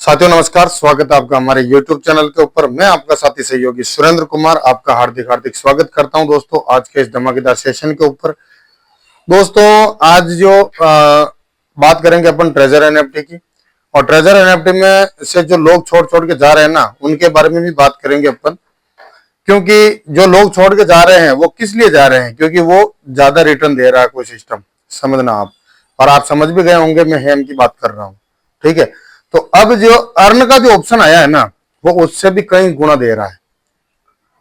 साथियों नमस्कार, स्वागत है आपका हमारे YouTube चैनल के ऊपर। मैं आपका साथी सहयोगी सुरेंद्र कुमार आपका हार्दिक हार्दिक स्वागत करता हूं दोस्तों आज के इस धमाकेदार सेशन के ऊपर। दोस्तों आज जो बात करेंगे अपन ट्रेजर एनएफटी की, और ट्रेजर एनएफटी में से जो लोग छोड़ छोड़ के जा रहे हैं ना, उनके बारे में भी बात करेंगे अपन। क्योंकि जो लोग छोड़ के जा रहे हैं वो किस लिए जा रहे हैं, क्योंकि वो ज्यादा रिटर्न दे रहा है कोई सिस्टम, समझना आप। और आप समझ भी गए होंगे मैं हेम की बात कर रहा हूं, ठीक है। तो अब जो अर्न का जो ऑप्शन आया है ना, वो उससे भी कई गुना दे रहा है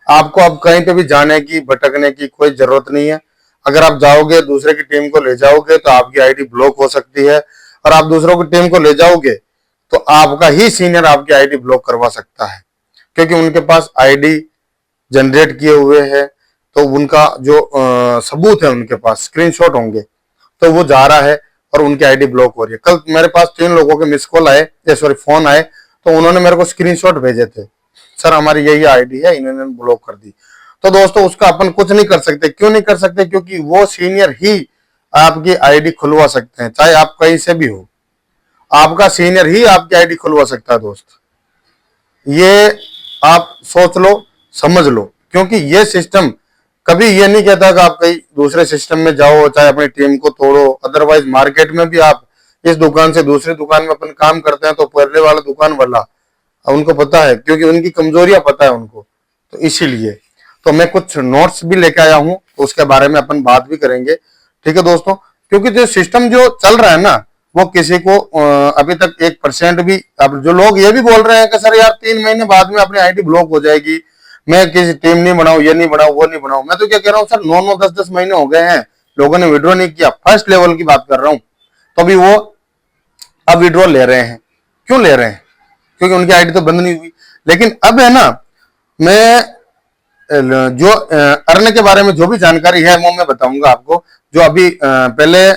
आपको। अब कहीं पे भी जाने की भटकने की कोई जरूरत नहीं है। अगर आप जाओगे दूसरे की टीम को ले जाओगे तो आपकी आईडी ब्लॉक हो सकती है, और आप दूसरों की टीम को ले जाओगे तो आपका ही सीनियर आपकी आईडी ब्लॉक करवा सकता है, क्योंकि उनके पास आईडी जनरेट किए हुए है। तो उनका जो सबूत है, उनके पास स्क्रीनशॉट होंगे, तो वो जा रहा है और उनकी आईडी ब्लॉक हो रही है। कल मेरे पास 3 लोगों के मिस कॉल आए, फोन आए, तो उन्होंने मेरे को स्क्रीनशॉट भेजे थे, सर हमारी यही आईडी है, इन्होंने ब्लॉक कर दी। तो दोस्तों उसका अपन कुछ नहीं कर सकते। क्यों नहीं कर सकते? क्योंकि वो सीनियर ही आपकी आईडी खुलवा सकते हैं, चाहे आप कहीं से भी हो। आपका सीनियर ही आपकी आईडी खुलवा सकता है दोस्त, ये आप सोच लो, समझ लो। क्योंकि ये सिस्टम कभी ये नहीं कहता कि आप कहीं दूसरे सिस्टम में जाओ, चाहे अपनी टीम को तोड़ो। अदरवाइज मार्केट में भी आप इस दुकान से दूसरी दुकान में अपन काम करते हैं तो पहले वाला दुकान वाला उनको पता है, क्योंकि उनकी कमजोरियां पता है उनको। तो इसीलिए तो मैं कुछ नोट्स भी लेके आया हूं, तो उसके बारे में अपन बात भी करेंगे, ठीक है दोस्तों। क्योंकि जो सिस्टम जो चल रहा है ना, वो किसी को अभी तक 1% भी, अब जो लोग ये भी बोल रहे हैं कि सर यार 3 महीने बाद में अपनी आईडी ब्लॉक हो जाएगी, मैं किसी टीम नहीं बनाऊं, ये नहीं बनाऊं, वो नहीं बनाऊं। मैं तो क्या कह रहा हूं सर, 9-9 10-10 महीने हो गए हैं, लोगों ने विड्रॉ नहीं किया। फर्स्ट लेवल की बात कर रहा हूं, तो अभी वो अब विड्रॉ ले रहे हैं। क्यों ले रहे हैं? क्योंकि उनकी आईडी तो बंद नहीं हुई। लेकिन अब है ना, मैं जो अर्न के बारे में जो भी जानकारी है वो मैं बताऊंगा आपको। जो अभी पहले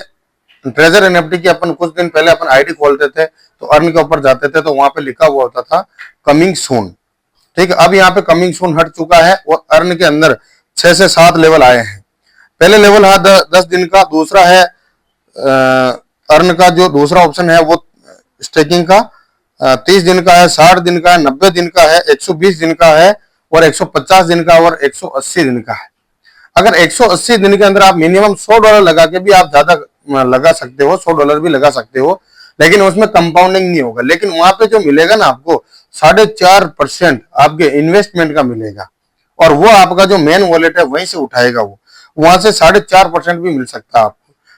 ट्रेजर एनएफटी की अपन कुछ दिन पहले अपन आईडी खोलते थे तो अर्न के ऊपर जाते थे, तो वहां पे लिखा हुआ होता था कमिंग सून, ठीक है। अब यहाँ पे कमिंग सून हट चुका है और अर्न के अंदर 6 से 7 लेवल आए हैं। पहले लेवल है 10 दिन का, दूसरा है अर्न का जो दूसरा ऑप्शन है वो स्टेकिंग का 30 दिन का है, 60 दिन का है, 90 दिन का है, 120 दिन का है, और 150 दिन का और 180 दिन का है। अगर 180 दिन के अंदर आप मिनिमम $100 लगा के भी आप ज्यादा लगा सकते हो, $100 भी लगा सकते हो, लेकिन उसमें कंपाउंडिंग नहीं होगा। लेकिन वहां पे जो मिलेगा ना आपको 4.5% आपके इन्वेस्टमेंट का मिलेगा, और वो आपका जो मेन वॉलेट है वहीं से उठाएगा। वो वहां से 4.5% भी मिल सकता है आपको।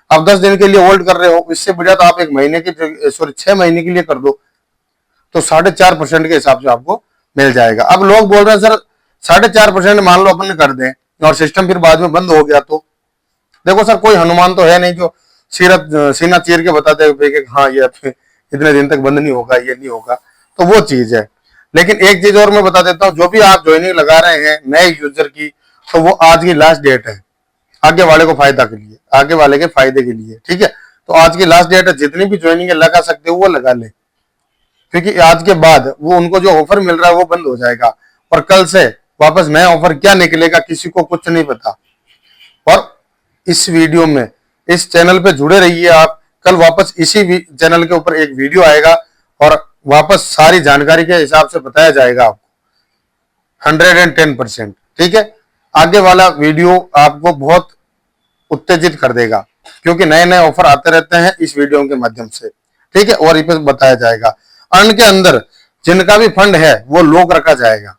आप 10 दिन के लिए होल्ड कर रहे हो, इससे बढ़िया तो आप 1 महीने की 6 महीने के लिए कर दो, तो 4.5% के हिसाब से आपको मिल जाएगा। अब लोग बोल रहे हैं सर 4.5% मान लो अपन कर दें और सिस्टम फिर बाद में बंद हो गया तो। देखो सर, कोई हनुमान तो है नहीं जो सीना चीर के बताते हुए हाँ ये इतने दिन तक बंद नहीं होगा, ये नहीं होगा, तो वो चीज है। लेकिन एक चीज और मैं बता देता हूँ, जो भी आप ज्वाइनिंग लगा रहे हैं नए यूजर की, तो वो आज की लास्ट डेट है, आगे वाले को फायदा के लिए, आगे वाले के फायदे के लिए, ठीक है। तो आज की लास्ट डेट है, जितनी भी ज्वाइनिंग लगा सकते हो वो लगा ले, क्योंकि आज के बाद वो उनको जो ऑफर मिल रहा है वो बंद हो जाएगा, और कल से वापस नया ऑफर क्या निकलेगा किसी को कुछ नहीं पता। और इस वीडियो में इस चैनल पे जुड़े रहिए आप। कल वापस इसी चैनल के ऊपर एक वीडियो आएगा और वापस सारी जानकारी के हिसाब से बताया जाएगा आपको 110%, ठीक है। आगे वाला वीडियो आपको बहुत उत्तेजित कर देगा, क्योंकि नए नए ऑफर आते रहते हैं इस वीडियो के माध्यम से, ठीक है। और इस पर बताया जाएगा अर्न के अंदर जिनका भी फंड है वो लॉक रखा जाएगा।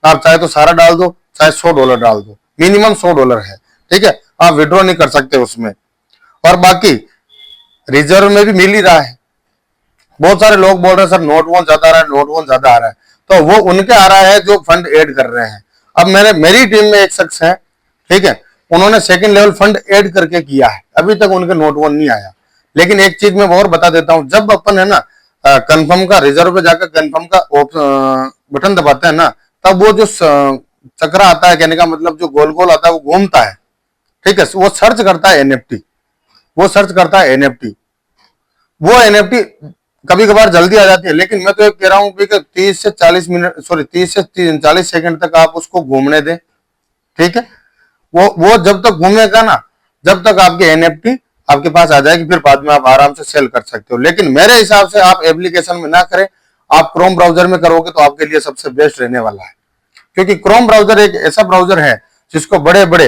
आप चाहे तो सारा डाल दो, चाहे $100 डाल दो, मिनिमम $100 है, ठीक है। आप विड्रॉ नहीं कर सकते उसमें। और बाकी रिजर्व में भी मिल ही रहा है। बहुत सारे लोग बोल रहे हैं सर नोट वन ज्यादा आ रहा है, नोट वन ज्यादा आ रहा है, तो वो उनके आ रहा है जो फंड ऐड कर रहे हैं। अब मेरी टीम में एक शख्स है, ठीक है, उन्होंने सेकंड लेवल फंड ऐड करके किया है, अभी तक उनके नोट वन नहीं आया। लेकिन एक चीज मैं और बता देता हूं, जब अपन है ना कंफर्म का रिजर्व पे जाकर कंफर्म का बटन दबाते हैं ना, तब वो जो चक्रा आता है, कहने का मतलब जो गोल गोल आता है वो घूमता है, ठीक है। वो सर्च करता है एनएफटी, वो सर्च करता है एनएफटी। वो एनएफटी कभी कभार जल्दी आ जाती है, लेकिन मैं तो ये कह रहा हूं कि 30 से 40 सेकंड तक आप उसको घूमने दें, ठीक है। वो जब तक घूमेगा ना, जब तक आपके एनएफटी आपके पास आ जाएगी, फिर बाद में आप आराम से सेल कर सकते हो। लेकिन मेरे हिसाब से आप एप्लीकेशन में ना करें, आप क्रोम ब्राउजर में करोगे तो आपके लिए सबसे बेस्ट रहने वाला है, क्योंकि क्रोम ब्राउजर एक ऐसा ब्राउजर है जिसको बड़े बड़े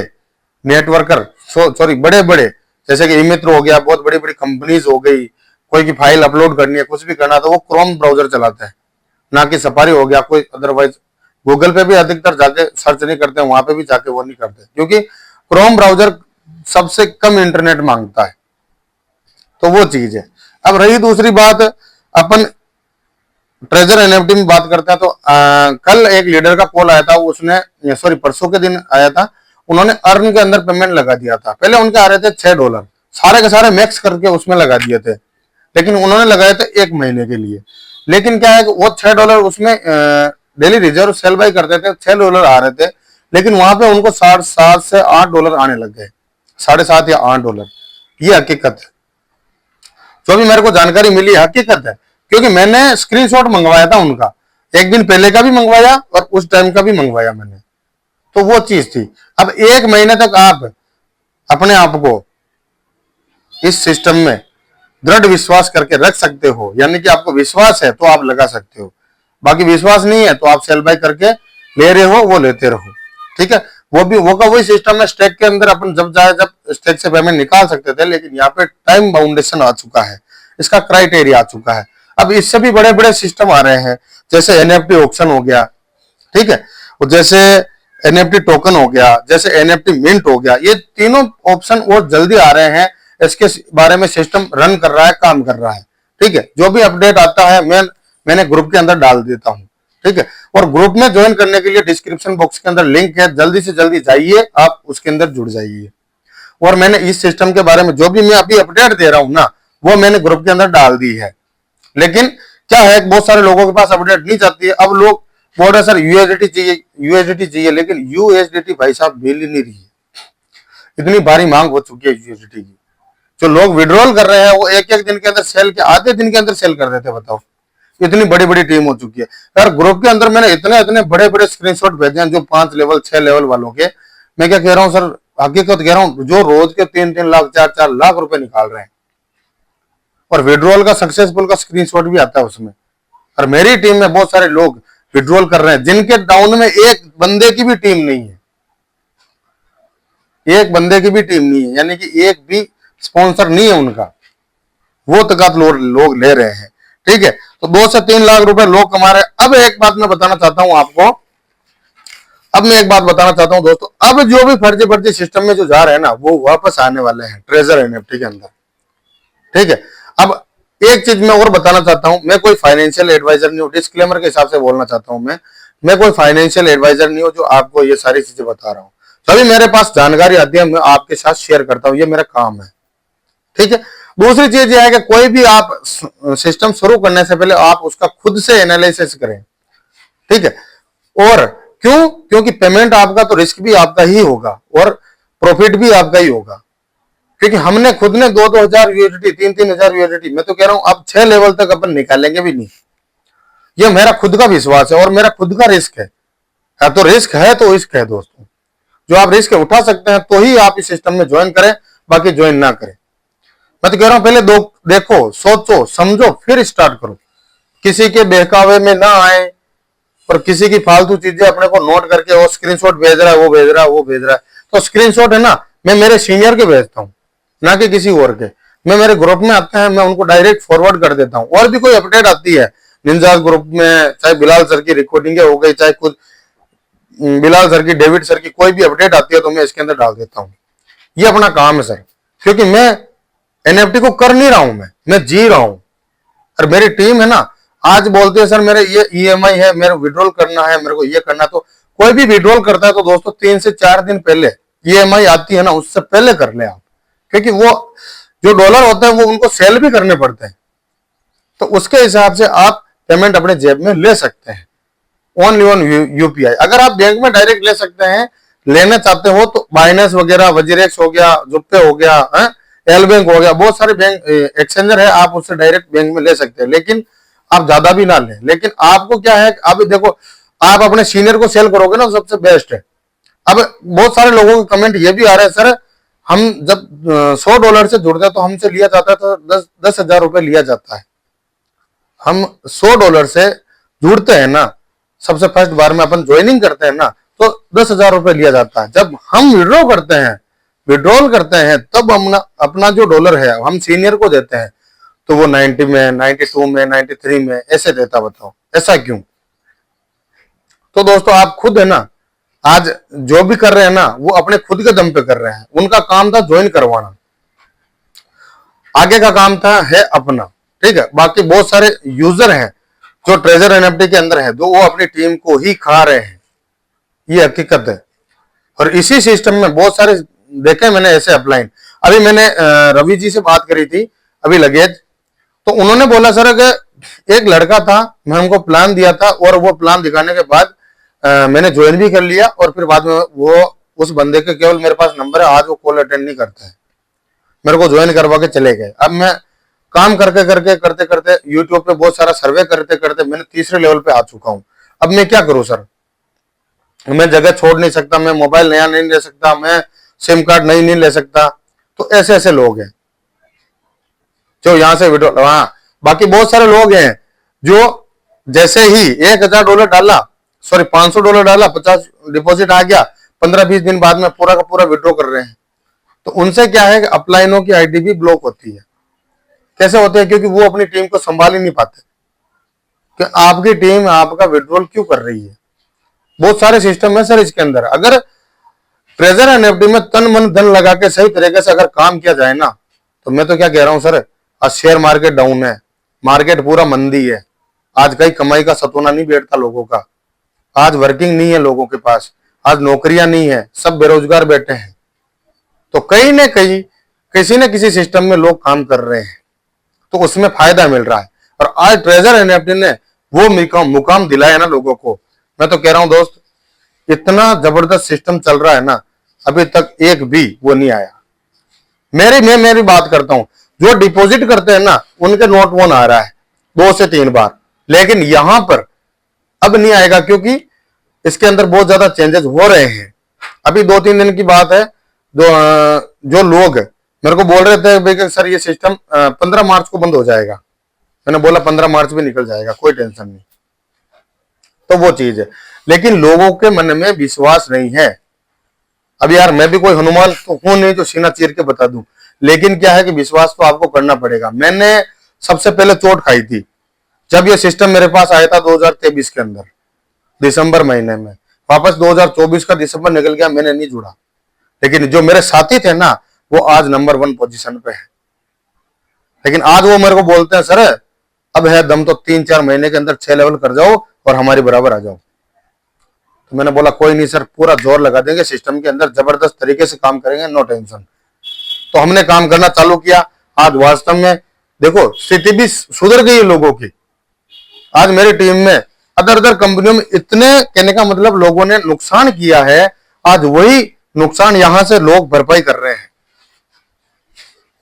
नेटवर्कर, सॉरी बड़े बड़े, जैसे कि इमित्र हो गया, बहुत बड़ी बड़ी कंपनीज हो गई, कोई की फाइल अपलोड करनी है, कुछ भी करना तो वो क्रोम ब्राउजर चलाता है, ना कि सफारी हो गया कोई अदरवाइज। गूगल पे भी अधिकतर जाके सर्च नहीं करते, वहां पे भी जाके वो नहीं करते, क्योंकि क्रोम ब्राउजर सबसे कम इंटरनेट मांगता है। तो वो चीज है। अब रही दूसरी बात, अपन ट्रेजर एनएफटी में बात करते हैं तो कल एक लीडर का कॉल आया था, उसने सॉरी परसों के दिन आया था, उन्होंने अर्न के अंदर पेमेंट लगा दिया था। पहले उनके आ रहे थे $6, सारे के सारे मैक्स करके उसमें लगा दिए थे, लेकिन उन्होंने लगाए थे 1 महीने के लिए। लेकिन क्या है कि वो $6 उसमें डेली रिजर्व सेल बाई करते थे, $6 आ रहे थे, लेकिन वहां पे उनको 7 से $8 आने लग गए, 7.5 या $8। ये हकीकत है, जो भी मेरे को जानकारी मिली हकीकत है, क्योंकि मैंने स्क्रीनशॉट मंगवाया था उनका, एक दिन पहले का भी मंगवाया और उस टाइम का भी मंगवाया मैंने, तो वो चीज थी। अब 1 महीने तक आप अपने आप को इस सिस्टम में दृढ़ विश्वास करके रख सकते हो, यानी कि आपको विश्वास है तो आप लगा सकते हो, बाकी विश्वास नहीं है तो आप सेल बाय करके ले रहे हो, वो लेते रहो, ठीक है। वो का वही सिस्टम है, स्टेक के अंदर अपन जब चाहे जब स्टेक से पेमेंट निकाल सकते थे, लेकिन यहाँ पे टाइम बाउंडेशन आ चुका है, इसका क्राइटेरिया आ चुका है। अब इससे भी बड़े बड़े सिस्टम आ रहे हैं, जैसे एनएफटी ऑक्शन हो गया, ठीक है, और जैसे एनएफटी टोकन हो गया, जैसे एनएफटी मिंट हो गया, ये तीनों ऑप्शन बहुत जल्दी आ रहे हैं। इसके बारे में सिस्टम रन कर रहा है, काम कर रहा है, ठीक है। जो भी अपडेट आता है मैंने ग्रुप के अंदर डाल देता हूं, ठीक है। और ग्रुप में ज्वाइन करने के लिए डिस्क्रिप्शन बॉक्स के अंदर लिंक है, जल्दी से जल्दी जाइए, आप उसके अंदर जुड़ जाइए। और मैंने इस सिस्टम के बारे में जो भी मैं अभी अपडेट दे रहा हूं ना, वो मैंने ग्रुप के अंदर डाल दी है। लेकिन क्या है, बहुत सारे लोगों के पास अपडेट नहीं जाती है। अब लोग बोल रहे सर यूएसडीटी चाहिए, यूएसडीटी चाहिए, लेकिन यूएसडीटी भाई साहब मिल ही नहीं रही है, इतनी भारी मांग हो चुकी है यूएसडीटी की। जो लोग विड्रॉल कर रहे हैं वो एक एक दिन के अंदर सेल के, आधे दिन के अंदर सेल कर देते, बताओ, इतनी बड़ी बड़ी टीम हो चुकी है यार। ग्रुप के अंदर मैंने इतने इतने बड़े बड़े स्क्रीनशॉट भेजे हैं, जो 5 लेवल 6 लेवल वालों के। मैं क्या कह रहा हूँ सर, हकीकत कह रहा हूँ, जो रोज के 3-3 लाख 4-4 लाख रुपए निकाल रहे हैं, और विड्रॉल का सक्सेसफुल का स्क्रीनशॉट भी आता है उसमें। और मेरी टीम में बहुत सारे लोग विड्रॉल कर रहे हैं, जिनके डाउन में एक बंदे की भी टीम नहीं है, एक बंदे की भी टीम नहीं है, यानी कि एक भी स्पॉन्सर नहीं है उनका, वो तक लोग ले रहे हैं, ठीक है। तो 2 से 3 लाख रुपए लोग कमा रहे हैं। अब एक बात मैं बताना चाहता हूं आपको, अब मैं एक बात बताना चाहता हूं दोस्तों, अब जो भी फर्जी सिस्टम में जो जा रहे हैं ना, वो वापस आने वाले हैं ट्रेजर एनएफटी के अंदर, ठीक है। अब एक चीज मैं और बताना चाहता हूं, मैं कोई फाइनेंशियल एडवाइजर नहीं हूं, डिस्क्लेमर के हिसाब से बोलना चाहता हूं मैं कोई फाइनेंशियल एडवाइजर नहीं हूं जो आपको ये सारी चीजें बता रहा हूं। तभी मेरे पास जानकारी आती है, मैं आपके साथ शेयर करता हूं, ये मेरा काम है, ठीक है। दूसरी चीज यह है कि कोई भी आप सिस्टम शुरू करने से पहले आप उसका खुद से एनालिसिस करें, ठीक है। और क्योंकि पेमेंट आपका तो रिस्क भी आपका ही होगा और प्रॉफिट भी आपका ही होगा, क्योंकि हमने खुद ने 2-2 हजार यूएसडी 3-3 हजार यूएसडी, मैं तो कह रहा हूं अब 6 लेवल तक अपन निकालेंगे भी नहीं। ये मेरा खुद का विश्वास है और मेरा खुद का रिस्क है। तो रिस्क है तो रिस्क है दोस्तों, जो आप रिस्क उठा सकते हैं तो ही आप इस सिस्टम में ज्वाइन करें, बाकी ज्वाइन ना करें। मैं तो कह रहा हूं पहले देखो, सोचो, समझो, फिर स्टार्ट करो। किसी के बहकावे में ना आए और किसी की फालतू चीजें अपने को नोट करके वो स्क्रीनशॉट भेज रहा है, वो भेज रहा है, वो भेज रहा है। तो स्क्रीनशॉट है ना, मैं मेरे सीनियर के भेजता हूं, ना कि किसी और के। मैं मेरे ग्रुप में आते हैं, मैं उनको डायरेक्ट फॉरवर्ड कर देता हूं। और भी कोई अपडेट आती है निंजा ग्रुप में, चाहे बिलाल सर की रिकॉर्डिंग हो गई, चाहे कुछ बिलाल सर की, डेविड सर की, कोई भी अपडेट आती है तो मैं इसके अंदर डाल देता हूं। ये अपना काम है सर, क्योंकि मैं एनएफटी को कर नहीं रहा हूं, मैं जी रहा हूं। और मेरी टीम है ना, आज बोलते हैं सर मेरे ये ईएमआई है, मेरे विड्रॉल करना है, मेरे को ये करना, तो कोई भी विड्रॉल करता है तो दोस्तों 3 से 4 दिन पहले ईएमआई आती है ना, उससे पहले कर ले आप, क्योंकि वो जो डॉलर होते हैं वो उनको सेल भी करने पड़ते हैं। तो उसके हिसाब से आप पेमेंट अपने जेब में ले सकते हैं, ओनली ऑन यूपीआई। अगर आप बैंक में डायरेक्ट ले सकते हैं, लेना चाहते हो तो बाइनेंस वगैरह, वजीरेक्स हो गया, जुप्पे हो गया, एल बैंक हो गया, बहुत सारे बैंक एक्सचेंजर है, आप उससे डायरेक्ट बैंक में ले सकते हैं। लेकिन आप ज्यादा भी ना लें। लेकिन आपको क्या है, अभी देखो, आप अपने सीनियर को सेल करोगे ना, सबसे बेस्ट है। अब बहुत सारे लोगों के कमेंट ये भी आ रहे हैं, सर हम जब $100 से जुड़ते हैं तो हमसे लिया जाता है तो 10,000 रुपए लिया जाता है। हम $100 से जुड़ते हैं ना, सबसे फर्स्ट बार में अपन ज्वाइनिंग करते हैं ना, तो 10,000 रुपए लिया जाता है। जब हम विड्रॉल करते हैं तब हम अपना जो डॉलर है हम सीनियर को देते हैं, तो वो 90 में, 92 में, 93 में ऐसे देता। बताओ ऐसा क्यों? तो दोस्तों आप खुद है ना, आज जो भी कर रहे हैं ना वो अपने खुद के दम पे कर रहे हैं। उनका काम था ज्वाइन करवाना, आगे का काम था है अपना, ठीक है। बाकी बहुत सारे यूजर हैं जो ट्रेजर एनएफटी के अंदर है, तो वो अपनी टीम को ही खा रहे हैं, ये हकीकत है। और इसी सिस्टम में बहुत सारे देखे मैंने ऐसे अपलाइन। अभी मैंने रवि जी से बात करी थी अभी लगेज, तो उन्होंने बोला सर कि एक लड़का था, मैं उनको प्लान दिया था और वो प्लान दिखाने के बाद मैंने ज्वाइन भी कर लिया, और फिर बाद में वो उस बंदे के केवल मेरे पास नंबर है, आज वो कॉल अटेंड नहीं करता है, मेरे को ज्वाइन करवा के चले गए। अब मैं काम करते करते यूट्यूब पे बहुत सारा सर्वे करते करते मैंने तीसरे लेवल पे आ चुका हूं। अब मैं क्या करूं सर? मैं जगह छोड़ नहीं सकता, मैं मोबाइल नया नहीं ले सकता, मैं सिम कार्ड नहीं ले सकता। तो ऐसे ऐसे लोग हैं जो यहां से विड्रॉ, हाँ बाकी बहुत सारे लोग हैं जो जैसे ही $1,000 डाला, सॉरी $500 डाला, 50 डिपॉजिट आ गया, 15-20 दिन बाद में पूरा का पूरा विड्रॉ कर रहे हैं। तो उनसे क्या है कि अपलाइनों की आईडी भी ब्लॉक होती है। कैसे होते हैं? क्योंकि वो अपनी टीम को संभाल ही नहीं पाते कि आपकी टीम आपका विड्रॉल क्यों कर रही है। बहुत सारे सिस्टम है सर इसके अंदर। अगर ट्रेजर एनएफटी में तन मन धन लगा के सही तरीके से अगर काम किया जाए ना, तो मैं तो क्या कह रहा हूं सर, आज शेयर मार्केट डाउन है, मार्केट पूरा मंदी है, आज कहीं कमाई का सतोना नहीं बैठता लोगों का, आज वर्किंग नहीं है लोगों के पास, आज नौकरियां नहीं है, सब बेरोजगार बैठे हैं। तो कहीं ना कहीं किसी न किसी सिस्टम में लोग काम कर रहे हैं, तो उसमें फायदा मिल रहा है। और आज ट्रेजर एनएफटी ने वो मुकाम दिलाया ना लोगों को। मैं तो कह रहा हूं दोस्त, इतना जबरदस्त सिस्टम चल रहा है ना, अभी तक एक भी वो नहीं आया। मेरी बात करता हूं, जो डिपॉजिट करते हैं ना उनके नोट वन आ रहा है 2 से 3 बार, लेकिन यहां पर अब नहीं आएगा क्योंकि इसके अंदर बहुत ज्यादा चेंजेस हो रहे हैं। अभी 2-3 दिन की बात है, जो लोग मेरे को बोल रहे थे भाई सर ये सिस्टम 15 मार्च को बंद हो जाएगा। मैंने बोला 15 मार्च भी निकल जाएगा, कोई टेंशन नहीं। तो वो चीज है, लेकिन लोगों के मन में विश्वास नहीं है। अब यार मैं भी कोई हनुमान तो हूं नहीं जो सीना चीर के बता दूं, लेकिन क्या है कि विश्वास तो आपको करना पड़ेगा। मैंने सबसे पहले चोट खाई थी जब ये सिस्टम मेरे पास आया था 2023 के अंदर, दिसंबर महीने में। वापस 2024 का दिसंबर निकल गया, मैंने नहीं जुड़ा। लेकिन जो मेरे साथी थे ना वो आज नंबर 1 पोजीशन पे है। लेकिन आज वो मेरे को बोलते हैं सर अब है दम तो 3-4 महीने के अंदर 6 लेवल कर जाओ और हमारी बराबर आ जाओ। तो मैंने बोला कोई नहीं सर, पूरा जोर लगा देंगे सिस्टम के अंदर, जबरदस्त तरीके से काम करेंगे, नो टेंशन। तो हमने काम करना चालू किया। आज वास्तव में देखो स्थिति भी सुधर गई है लोगों की। आज मेरी टीम में अदर कंपनियों में इतने, कहने का मतलब लोगों ने नुकसान किया है, आज वही नुकसान यहां से लोग भरपाई कर रहे हैं।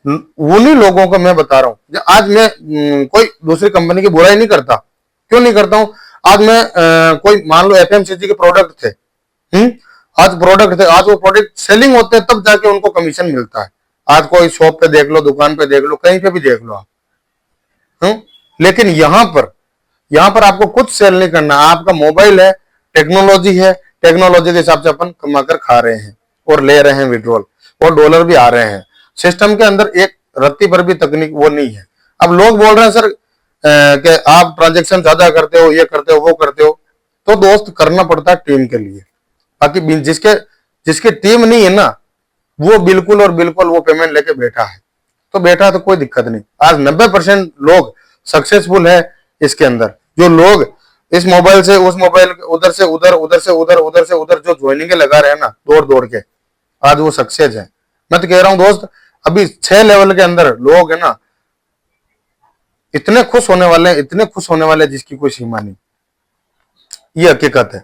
उन्हीं लोगों को मैं बता रहा हूं। आज मैं कोई दूसरी कंपनी की बुराई नहीं करता, क्यों नहीं करता हूं? आज मैं कोई मान लो एफएमसीजी के प्रोडक्ट थे, आज प्रोडक्ट थे, आज वो प्रोडक्ट सेलिंग होते हैं तब जाके उनको कमीशन मिलता है। आज कोई शॉप पे देख लो, दुकान पे देख लो, कहीं पे भी देख लो आप। लेकिन यहां पर आपको कुछ सेल नहीं करना, आपका मोबाइल है, टेक्नोलॉजी है, टेक्नोलॉजी के हिसाब से अपन कमाकर खा रहे हैं और ले रहे हैं विड्रॉल, और डॉलर भी आ रहे हैं। सिस्टम के अंदर एक रत्ती पर भी तकनीक वो नहीं है। अब लोग बोल रहे हैं सर कि आप ट्रांजेक्शन ज्यादा करते हो, ये करते हो, वो करते हो। तो दोस्त करना पड़ता है टीम के लिए। बाकी जिसके टीम नहीं है ना, वो बिल्कुल और बिल्कुल वो पेमेंट लेके बैठा है, तो बैठा तो कोई दिक्कत नहीं। आज 90% लोग सक्सेसफुल है इसके अंदर। जो लोग इस मोबाइल से उस मोबाइल, उधर से उधर, उधर से उधर, उधर से उधर जो ज्वाइनिंग लगा रहे हैं ना दौड़ दौड़ के, आज वो सक्सेस है। मैं तो कह रहा हूं दोस्त, अभी 6 लेवल के अंदर लोग है ना इतने खुश होने वाले हैं, इतने खुश होने वाले हैं जिसकी कोई सीमा नहीं। ये हकीकत है।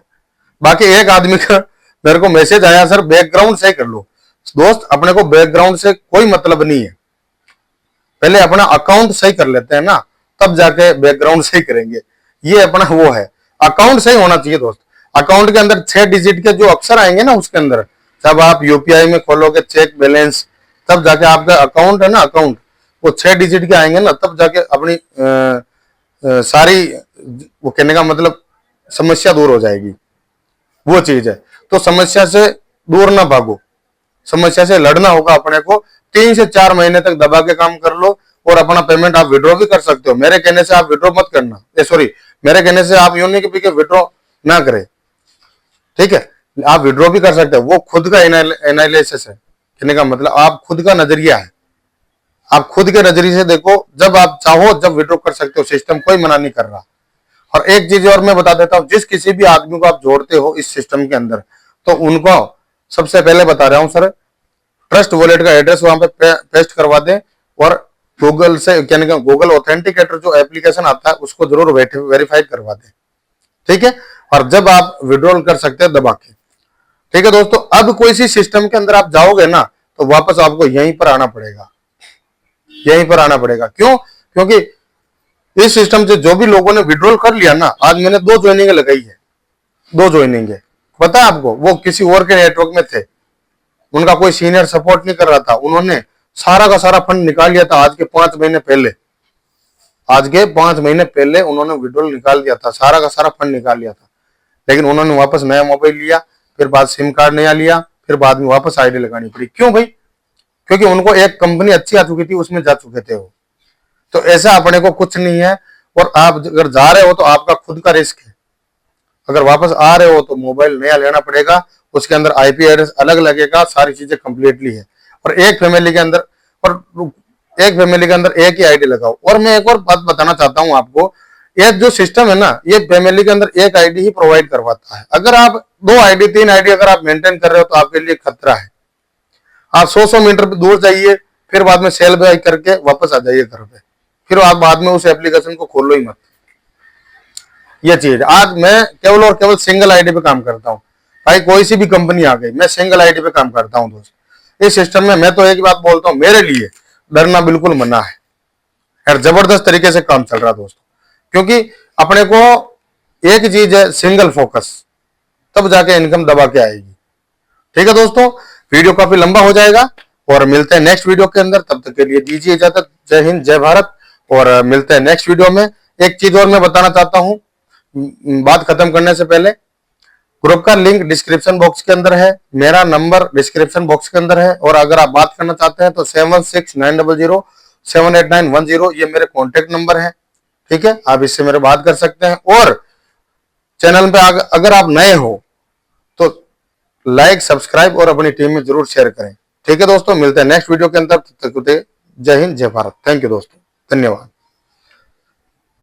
बाकी एक आदमी का मेरे को मैसेज आया, सर बैकग्राउंड सही कर लो। दोस्त अपने को बैकग्राउंड से कोई मतलब नहीं है, पहले अपना अकाउंट सही कर लेते हैं ना, तब जाके बैकग्राउंड सही करेंगे। ये अपना वो है, अकाउंट सही होना चाहिए दोस्त। अकाउंट के अंदर 6 डिजिट के जो अक्षर आएंगे ना उसके अंदर, जब आप यूपीआई में खोलोगे चेक बैलेंस, तब जाके आपका अकाउंट है ना, अकाउंट वो 6 डिजिट के आएंगे ना, तब जाके अपनी सारी, वो कहने का मतलब समस्या दूर हो जाएगी, वो चीज है। तो समस्या से दूर ना भागो, समस्या से लड़ना होगा अपने को। 3 से 4 महीने तक दबा के काम कर लो और अपना पेमेंट आप विड्रॉ भी कर सकते हो। मेरे कहने से आप विड्रॉ मत करना, सॉरी, मेरे कहने से आप यूं नहीं कि विड्रॉ ना करें, ठीक है। आप विड्रॉ भी कर सकते हो, वो खुद का एनालिसिस है। कहने का मतलब आप खुद का नजरिया है, आप खुद के नजरिए से देखो, जब आप चाहो जब विड्रॉ कर सकते हो, सिस्टम कोई मना नहीं कर रहा। और एक चीज और मैं बता देता हूं, जिस किसी भी आदमी को आप जोड़ते हो इस सिस्टम के अंदर, तो उनको सबसे पहले बता रहा हूं सर, ट्रस्ट वॉलेट का एड्रेस वहां पे पेस्ट करवा दें और गूगल से, कहने का गूगल ऑथेंटिकेटर जो एप्लीकेशन आता है उसको जरूर वेरीफाई करवा दें, ठीक है। और जब आप विड्रॉल कर सकते हैं दबा के, ठीक है दोस्तों। अब कोई सी सिस्टम के अंदर आप जाओगे ना, तो वापस आपको यहीं पर आना पड़ेगा, यहीं पर आना पड़ेगा। क्यों? क्योंकि इस सिस्टम से जो भी लोगों ने विड्रॉल कर लिया ना, आज मैंने 2 ज्वाइनिंग लगाई है, 2 ज्वाइनिंग है, पता है आपको, वो किसी और के नेटवर्क में थे, उनका कोई सीनियर सपोर्ट नहीं कर रहा था, उन्होंने सारा का सारा फंड निकाल लिया था आज के 5 महीने पहले, आज के 5 महीने पहले उन्होंने विड्रॉल निकाल दिया था, सारा का सारा फंड निकाल लिया था। लेकिन उन्होंने वापस नया मोबाइल लिया, फिर बाद सिम कार्ड नया लिया, फिर बाद में वापस आईडी लगानी पड़ी। क्यों भाई? क्योंकि उनको एक कंपनी अच्छी आ चुकी थी, उसमें जा चुके थे वो। तो ऐसा अपने को कुछ नहीं है। और आप अगर जा रहे हो तो आपका खुद का रिस्क है, अगर वापस आ रहे हो तो मोबाइल नया लेना पड़ेगा, उसके अंदर आईपी एड्रेस अलग लगेगा, सारी चीजें कंप्लीटली है। और एक फैमिली के अंदर, और एक फैमिली के अंदर एक ही आईडी लगाओ। और मैं एक और बात बताना चाहता हूं आपको, ये जो सिस्टम है ना, ये फैमिली के अंदर एक आईडी ही प्रोवाइड करवाता है। अगर आप 2 आईडी 3 आईडी अगर आप मेंटेन कर रहे हो तो आपके लिए खतरा है। आप 100 मीटर दूर जाइए, फिर बाद में सेल बाय करके वापस आ जाइए घर पे, फिर आप बाद में उस एप्लीकेशन को खोलो ही मत। ये चीज, आज मैं केवल और केवल सिंगल आईडी पे काम करता हूँ भाई, कोई सी भी कंपनी आ गई, मैं सिंगल आईडी पे काम करता हूँ दोस्त। इस सिस्टम में मैं तो एक ही बात बोलता हूँ, मेरे लिए डरना बिल्कुल मना है यार, जबरदस्त तरीके से काम चल रहा है दोस्तों। क्योंकि अपने को एक चीज है, सिंगल फोकस, तब जाके इनकम दबा के आएगी, ठीक है दोस्तों। वीडियो काफी लंबा हो जाएगा और मिलते हैं नेक्स्ट वीडियो के अंदर, तब तक के लिए दीजिए इजाजत। जय हिंद, जय भारत, और मिलते हैं नेक्स्ट वीडियो में। एक चीज और मैं बताना चाहता हूं बात खत्म करने से पहले, ग्रुप का लिंक डिस्क्रिप्शन बॉक्स के अंदर है, मेरा नंबर डिस्क्रिप्शन बॉक्स के अंदर है, और अगर आप बात करना चाहते हैं तो 716900789110 ये मेरे कॉन्टेक्ट नंबर है, ठीक है। आप इससे मेरे बात कर सकते हैं। और चैनल पे अगर आप नए हो तो लाइक, सब्सक्राइब और अपनी टीम में जरूर शेयर करें, ठीक है दोस्तों। मिलते हैं नेक्स्ट वीडियो के अंदर, तब तक जय हिंद, जय भारत। थैंक यू दोस्तों, धन्यवाद।